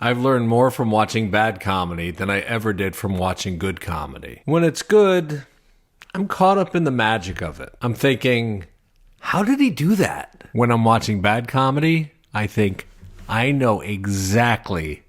I've learned more from watching bad comedy than I ever did from watching good comedy. When it's good, I'm caught up in the magic of it. I'm thinking, how did he do that? When I'm watching bad comedy, I think, I know exactly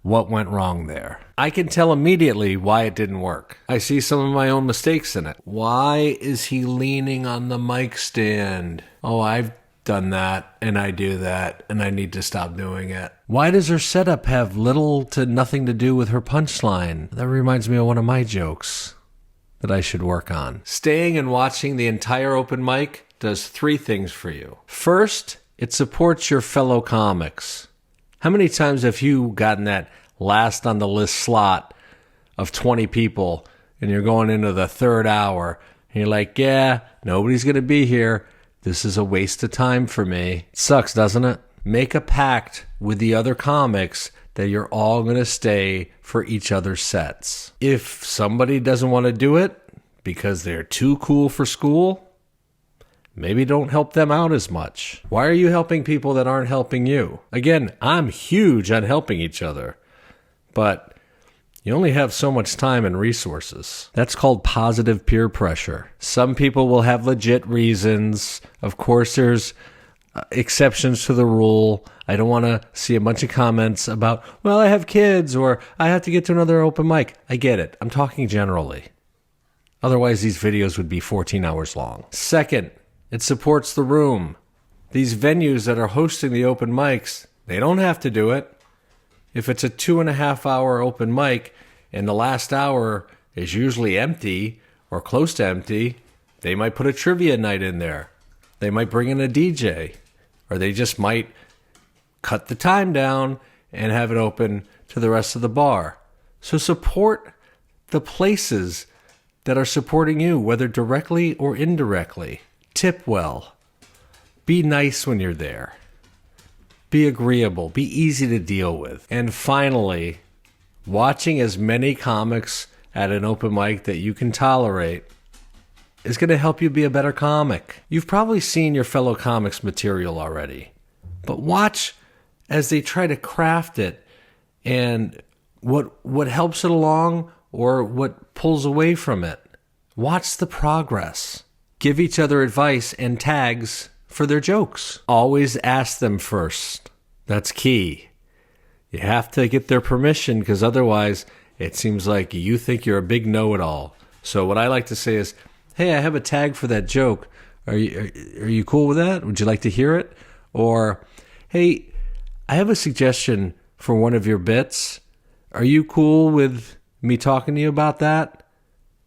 what went wrong there. I can tell immediately why it didn't work. I see some of my own mistakes in it. Why is he leaning on the mic stand? Oh, I've done that, and I do that, and I need to stop doing it. Why does her setup have little to nothing to do with her punchline? That reminds me of one of my jokes that I should work on. Staying and watching the entire open mic does 3 things for you. First, it supports your fellow comics. How many times have you gotten that last on the list slot of 20 people and you're going into the 3rd hour and you're like, yeah, nobody's going to be here. This is a waste of time for me. It sucks, doesn't it? Make a pact with the other comics that you're all going to stay for each other's sets. If somebody doesn't want to do it because they're too cool for school, maybe don't help them out as much. Why are you helping people that aren't helping you? Again, I'm huge on helping each other, but you only have so much time and resources. That's called positive peer pressure. Some people will have legit reasons. Of course, there's exceptions to the rule. I don't want to see a bunch of comments about, well, I have kids or I have to get to another open mic. I get it. I'm talking generally. Otherwise, these videos would be 14 hours long. Second, it supports the room. These venues that are hosting the open mics, they don't have to do it. If it's a 2.5-hour open mic and the last hour is usually empty or close to empty, they might put a trivia night in there. They might bring in a DJ, or they just might cut the time down and have it open to the rest of the bar. So support the places that are supporting you, whether directly or indirectly. Tip well. Be nice when you're there. Be agreeable. Be easy to deal with. And finally, watching as many comics at an open mic that you can tolerate is going to help you be a better comic. You've probably seen your fellow comics' material already, but watch as they try to craft it and what helps it along or what pulls away from it. Watch the progress. Give each other advice and tags for their jokes. Always ask them first. That's key. You have to get their permission because otherwise it seems like you think you're a big know-it-all. So what I like to say is, hey, I have a tag for that joke. Are you cool with that? Would you like to hear it? Or, hey, I have a suggestion for one of your bits. Are you cool with me talking to you about that?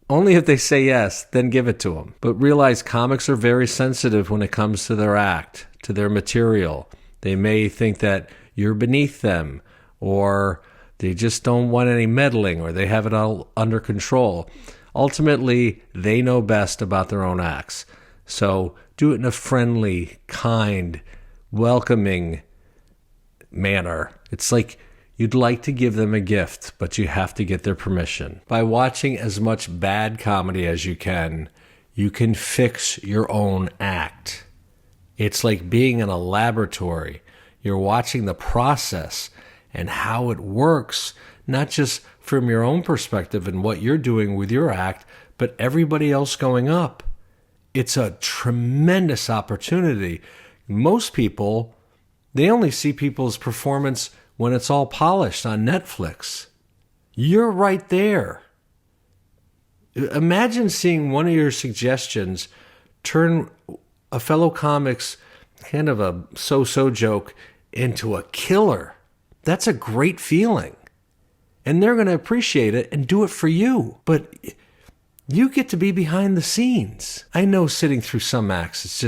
Only if they say yes, then give it to them. But realize comics are very sensitive when it comes to their act, to their material. They may think that you're beneath them, or they just don't want any meddling, or they have it all under control. Ultimately, they know best about their own acts. So do it in a friendly, kind, welcoming manner. It's like you'd like to give them a gift, but you have to get their permission. By watching as much bad comedy as you can fix your own act. It's like being in a laboratory. You're watching the process and how it works, not just from your own perspective and what you're doing with your act, but everybody else going up. It's a tremendous opportunity. Most people, they only see people's performance when it's all polished on Netflix. You're right there. Imagine seeing one of your suggestions turn a fellow comic's kind of a so-so joke into a killer. That's a great feeling. And they're going to appreciate it and do it for you. But you get to be behind the scenes. I know sitting through some acts,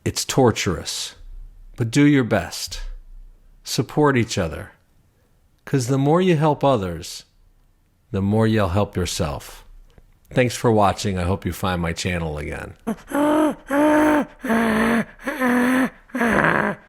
it's torturous. But do your best. Support each other. Because the more you help others, the more you'll help yourself. Thanks for watching. I hope you find my channel again.